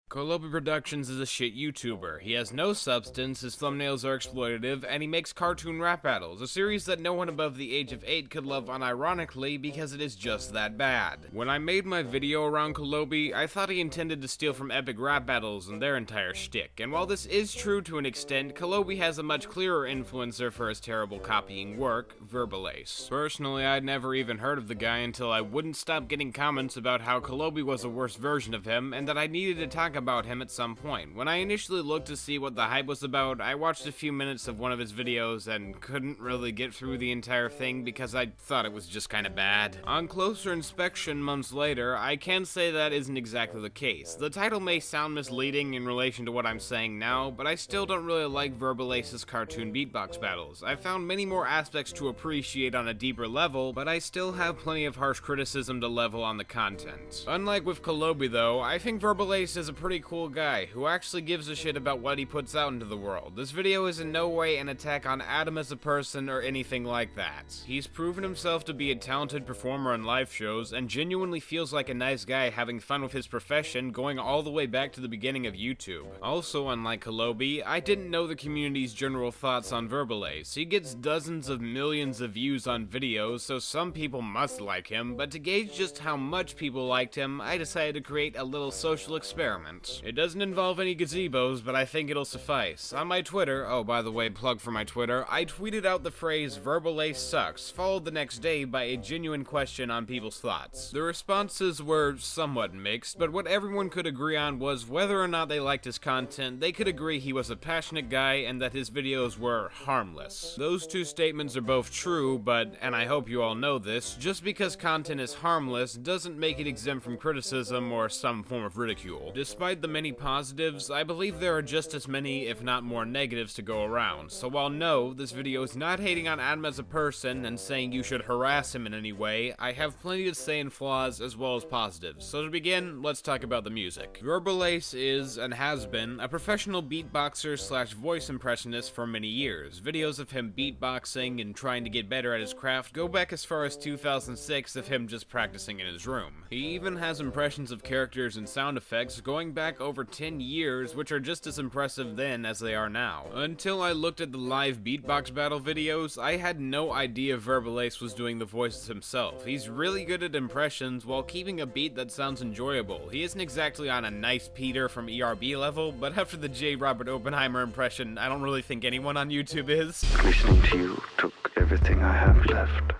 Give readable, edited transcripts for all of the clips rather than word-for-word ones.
Kolobi Productions is a shit YouTuber. He has no substance, his thumbnails are exploitative, and he makes cartoon rap battles, a series that no one above the age of 8 could love unironically because it is just that bad. When I made my video around Kolobi, I thought he intended to steal from epic rap battles and their entire shtick, and while this is true to an extent, Kolobi has a much clearer influencer for his terrible copying work, Verbalase. Personally, I'd never even heard of the guy until I wouldn't stop getting comments about how Kolobi was a worse version of him, and that I needed to talk about him at some point. When I initially looked to see what the hype was about, I watched a few minutes of one of his videos and couldn't really get through the entire thing because I thought it was just kinda bad. On closer inspection months later, I can say that isn't exactly the case. The title may sound misleading in relation to what I'm saying now, but I still don't really like Verbalase's cartoon beatbox battles. I found many more aspects to appreciate on a deeper level, but I still have plenty of harsh criticism to level on the content. Unlike with Kolobi though, I think Verbalase is a pretty cool guy who actually gives a shit about what he puts out into the world. This video is in no way an attack on Adam as a person or anything like that. He's proven himself to be a talented performer on live shows and genuinely feels like a nice guy having fun with his profession going all the way back to the beginning of YouTube. Also, unlike Kolobi, I didn't know the community's general thoughts on Verbalase. He gets dozens of millions of views on videos, so some people must like him, but to gauge just how much people liked him, I decided to create a little social experiment. It doesn't involve any gazebos, but I think it'll suffice. On my Twitter, oh by the way, plug for my Twitter, I tweeted out the phrase Verbalase sucks, followed the next day by a genuine question on people's thoughts. The responses were somewhat mixed, but what everyone could agree on was whether or not they liked his content, they could agree he was a passionate guy and that his videos were harmless. Those two statements are both true, but, and I hope you all know this, just because content is harmless doesn't make it exempt from criticism or some form of ridicule. Despite the many positives, I believe there are just as many, if not more, negatives to go around. So while no, this video is not hating on Adam as a person and saying you should harass him in any way, I have plenty to say in flaws as well as positives. So to begin, let's talk about the music. Verbalase is, and has been, a professional beatboxer slash voice impressionist for many years. Videos of him beatboxing and trying to get better at his craft go back as far as 2006 of him just practicing in his room. He even has impressions of characters and sound effects going back over 10 years, which are just as impressive then as they are now. Until I looked at the live beatbox battle videos, I had no idea Verbalase was doing the voices himself. He's really good at impressions while keeping a beat that sounds enjoyable. He isn't exactly on a nice Peter from ERB level, but after the J. Robert Oppenheimer impression, I don't really think anyone on YouTube is. Listening to you took everything I have left.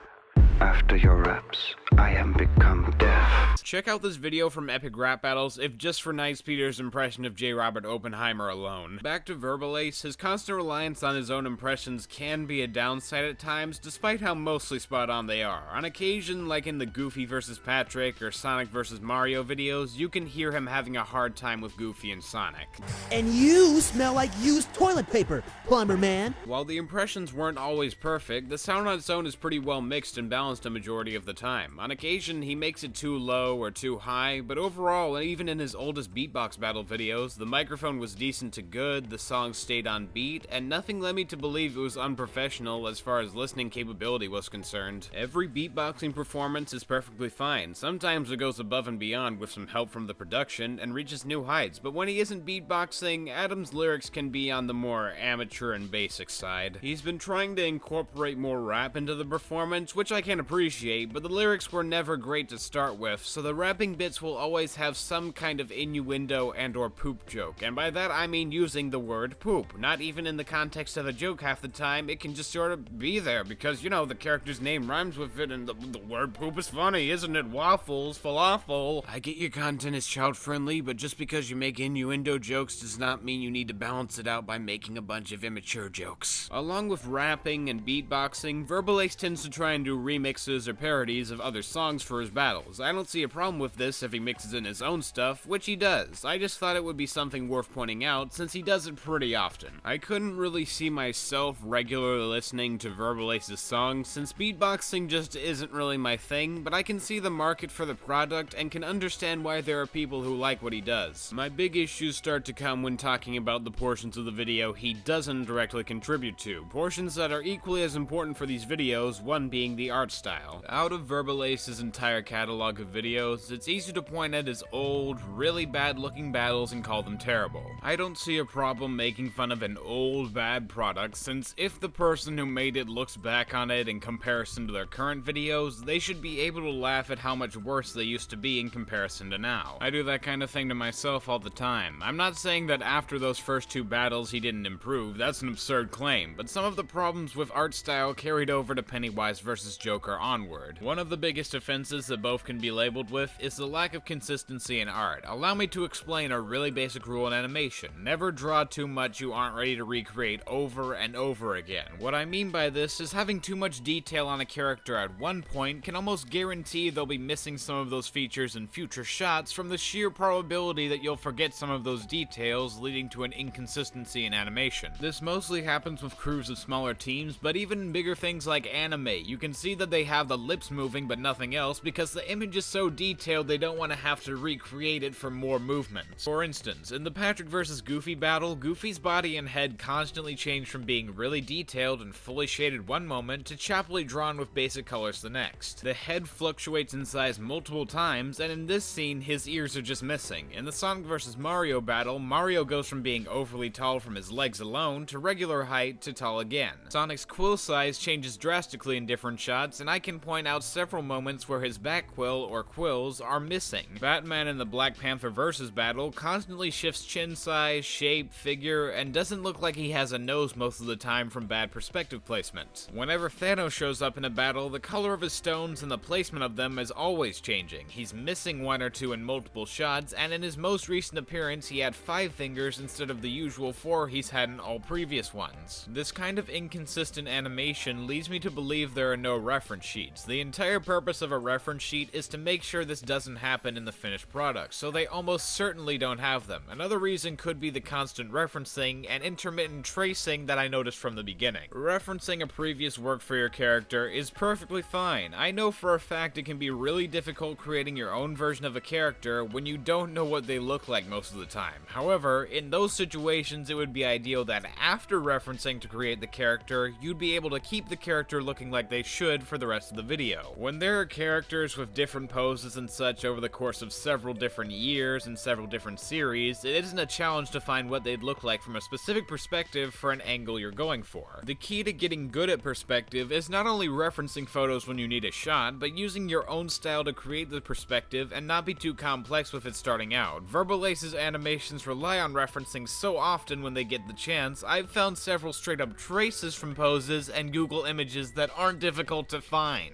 After your raps, I am become deaf. Check out this video from Epic Rap Battles if just for Nice Peter's impression of J. Robert Oppenheimer alone. Back to Verbalase, his constant reliance on his own impressions can be a downside at times, despite how mostly spot on they are. On occasion, like in the Goofy vs. Patrick or Sonic vs. Mario videos, you can hear him having a hard time with Goofy and Sonic. And you smell like used toilet paper, plumber man. While the impressions weren't always perfect, the sound on its own is pretty well mixed and balanced a majority of the time. On occasion, he makes it too low or too high, but overall, and even in his oldest beatbox battle videos, the microphone was decent to good, the songs stayed on beat, and nothing led me to believe it was unprofessional as far as listening capability was concerned. Every beatboxing performance is perfectly fine. Sometimes it goes above and beyond with some help from the production and reaches new heights, but when he isn't beatboxing, Adam's lyrics can be on the more amateur and basic side. He's been trying to incorporate more rap into the performance, which I can appreciate, but the lyrics were never great to start with, so the rapping bits will always have some kind of innuendo and or poop joke, and by that I mean using the word poop. Not even in the context of a joke half the time, it can just sort of be there, because, you know, the character's name rhymes with it, and the word poop is funny, isn't it? Waffles, falafel. I get your content is child-friendly, but just because you make innuendo jokes does not mean you need to balance it out by making a bunch of immature jokes. Along with rapping and beatboxing, Verbalase tends to try and do remixes or parodies of other songs for his battles. I don't see a problem with this if he mixes in his own stuff, which he does. I just thought it would be something worth pointing out since he does it pretty often. I couldn't really see myself regularly listening to Verbalase's songs since beatboxing just isn't really my thing, but I can see the market for the product and can understand why there are people who like what he does. My big issues start to come when talking about the portions of the video he doesn't directly contribute to, portions that are equally as important for these videos, one being the art style. style. Out of Verbalase's entire catalog of videos, it's easy to point at his old, really bad looking battles and call them terrible. I don't see a problem making fun of an old bad product, since if the person who made it looks back on it in comparison to their current videos, they should be able to laugh at how much worse they used to be in comparison to now. I do that kind of thing to myself all the time. I'm not saying that after those first two battles he didn't improve, that's an absurd claim, but some of the problems with art style carried over to Pennywise vs. Joker onward. One of the biggest offenses that both can be labeled with is the lack of consistency in art. Allow me to explain a really basic rule in animation. Never draw too much you aren't ready to recreate over and over again. What I mean by this is having too much detail on a character at one point can almost guarantee they'll be missing some of those features in future shots from the sheer probability that you'll forget some of those details, leading to an inconsistency in animation. This mostly happens with crews of smaller teams, but even in bigger things like anime, you can see that they have the lips moving but nothing else because the image is so detailed they don't want to have to recreate it for more movements. For instance, in the Patrick vs. Goofy battle, Goofy's body and head constantly change from being really detailed and fully shaded one moment to choppily drawn with basic colors the next. The head fluctuates in size multiple times, and in this scene, his ears are just missing. In the Sonic vs. Mario battle, Mario goes from being overly tall from his legs alone to regular height to tall again. Sonic's quill size changes drastically in different shots, and I can point out several moments where his back quill or quills are missing. Batman in the Black Panther vs. battle constantly shifts chin size, shape, figure, and doesn't look like he has a nose most of the time from bad perspective placement. Whenever Thanos shows up in a battle, the color of his stones and the placement of them is always changing. He's missing one or two in multiple shots, and in his most recent appearance he had 5 fingers instead of the usual 4 he's had in all previous ones. This kind of inconsistent animation leads me to believe there are no reference sheets. The entire purpose of a reference sheet is to make sure this doesn't happen in the finished product, so they almost certainly don't have them. Another reason could be the constant referencing and intermittent tracing that I noticed from the beginning. Referencing a previous work for your character is perfectly fine. I know for a fact it can be really difficult creating your own version of a character when you don't know what they look like most of the time. However, in those situations it would be ideal that after referencing to create the character, you'd be able to keep the character looking like they should for the rest of the video. When there are characters with different poses and such over the course of several different years and several different series, it isn't a challenge to find what they'd look like from a specific perspective for an angle you're going for. The key to getting good at perspective is not only referencing photos when you need a shot, but using your own style to create the perspective and not be too complex with it starting out. Verbalase's animations rely on referencing so often when they get the chance, I've found several straight up traces from poses and Google images that aren't difficult to find.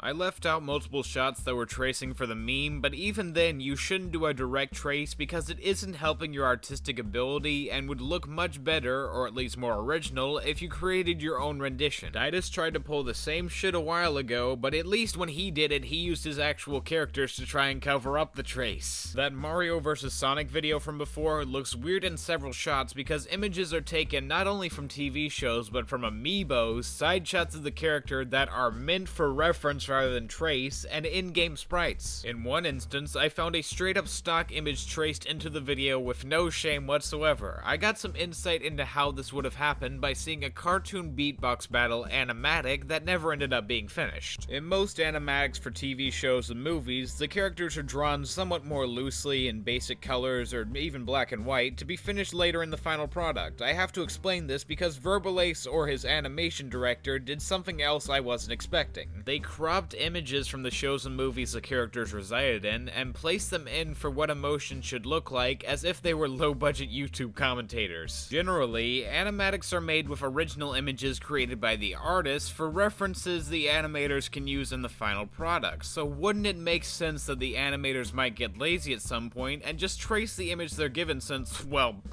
I left out multiple shots that were tracing for the meme, but even then you shouldn't do a direct trace because it isn't helping your artistic ability and would look much better, or at least more original, if you created your own rendition. Didas tried to pull the same shit a while ago, but at least when he did it, he used his actual characters to try and cover up the trace. That Mario vs. Sonic video from before looks weird in several shots because images are taken not only from TV shows but from amiibos, side shots of the character that are meant for reference rather than trace, and in-game sprites. In one instance, I found a straight-up stock image traced into the video with no shame whatsoever. I got some insight into how this would have happened by seeing a cartoon beatbox battle animatic that never ended up being finished. In most animatics for TV shows and movies, the characters are drawn somewhat more loosely in basic colors or even black and white to be finished later in the final product. I have to explain this because Verbalase or his animation director did something else I wasn't expecting. They cropped images from the shows and movies the characters resided in and placed them in for what emotion should look like as if they were low-budget YouTube commentators. Generally, animatics are made with original images created by the artist for references the animators can use in the final product, so wouldn't it make sense that the animators might get lazy at some point and just trace the image they're given since, well,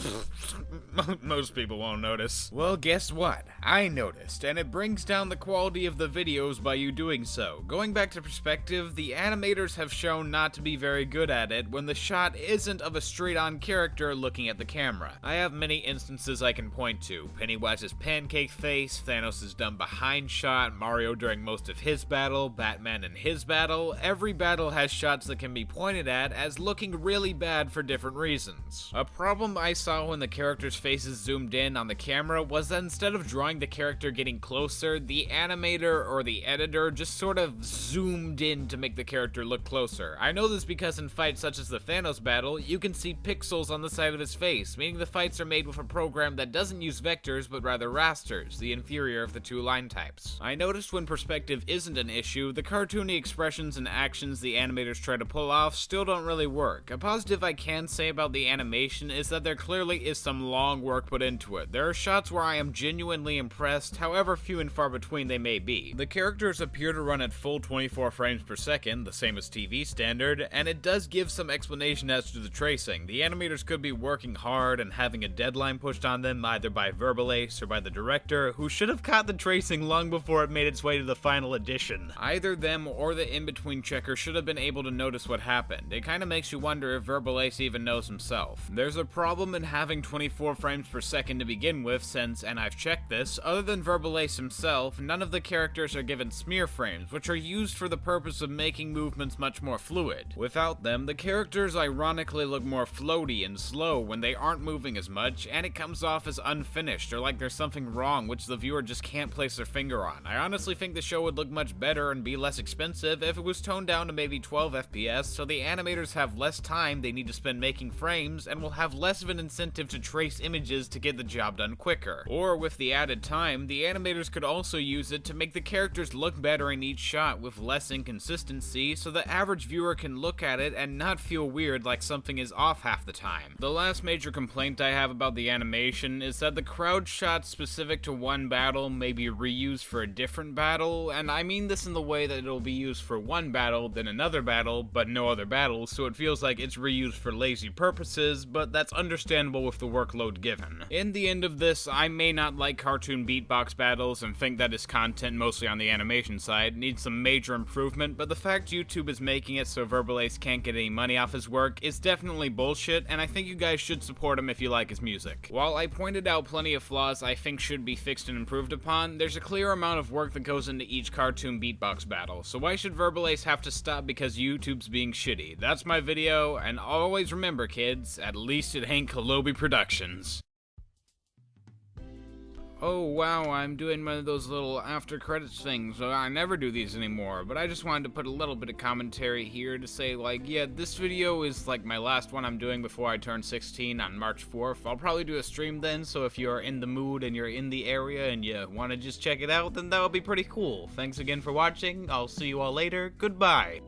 most people won't notice? Well, guess what? I noticed, and it brings down the quality of the videos by you doing so. though. Going back to perspective, the animators have shown not to be very good at it when the shot isn't of a straight-on character looking at the camera. I have many instances I can point to. Pennywise's pancake face, Thanos' dumb behind shot, Mario during most of his battle, Batman in his battle. Every battle has shots that can be pointed at as looking really bad for different reasons. A problem I saw when the characters' faces zoomed in on the camera was that instead of drawing the character getting closer, the animator or the editor just sort of zoomed in to make the character look closer. I know this because in fights such as the Thanos battle, you can see pixels on the side of his face, meaning the fights are made with a program that doesn't use vectors but rather rasters, the inferior of the two line types. I noticed when perspective isn't an issue, the cartoony expressions and actions the animators try to pull off still don't really work. A positive I can say about the animation is that there clearly is some long work put into it. There are shots where I am genuinely impressed, however few and far between they may be. The characters appear to run at full 24 frames per second, the same as TV standard, and it does give some explanation as to the tracing. The animators could be working hard and having a deadline pushed on them either by Verbalase or by the director, who should have caught the tracing long before it made its way to the final edition. Either them or the in-between checker should have been able to notice what happened. It kinda makes you wonder if Verbalase even knows himself. There's a problem in having 24 frames per second to begin with since, and I've checked this, other than Verbalase himself, none of the characters are given smear frames, which are used for the purpose of making movements much more fluid. Without them, the characters ironically look more floaty and slow when they aren't moving as much, and it comes off as unfinished or like there's something wrong which the viewer just can't place their finger on. I honestly think the show would look much better and be less expensive if it was toned down to maybe 12 FPS, so the animators have less time they need to spend making frames and will have less of an incentive to trace images to get the job done quicker. Or with the added time, the animators could also use it to make the characters look better in each shot with less inconsistency, so the average viewer can look at it and not feel weird like something is off half the time. The last major complaint I have about the animation is that the crowd shots specific to one battle may be reused for a different battle, and I mean this in the way that it'll be used for one battle, then another battle, but no other battles, so it feels like it's reused for lazy purposes, but that's understandable with the workload given. In the end of this, I may not like cartoon beatbox battles and think that his content, mostly on the animation side, needs some major improvement, but the fact YouTube is making it so Verbalase can't get any money off his work is definitely bullshit, and I think you guys should support him if you like his music. While I pointed out plenty of flaws I think should be fixed and improved upon, there's a clear amount of work that goes into each cartoon beatbox battle, so why should Verbalase have to stop because YouTube's being shitty? That's my video, and always remember kids, at least it ain't Kalobi Productions. Oh wow, I'm doing one of those little after credits things. I never do these anymore, but I just wanted to put a little bit of commentary here to say like, yeah, this video is like my last one I'm doing before I turn 16 on March 4th. I'll probably do a stream then, so if you're in the mood and you're in the area and you want to just check it out, then that would be pretty cool. Thanks again for watching, I'll see you all later, goodbye.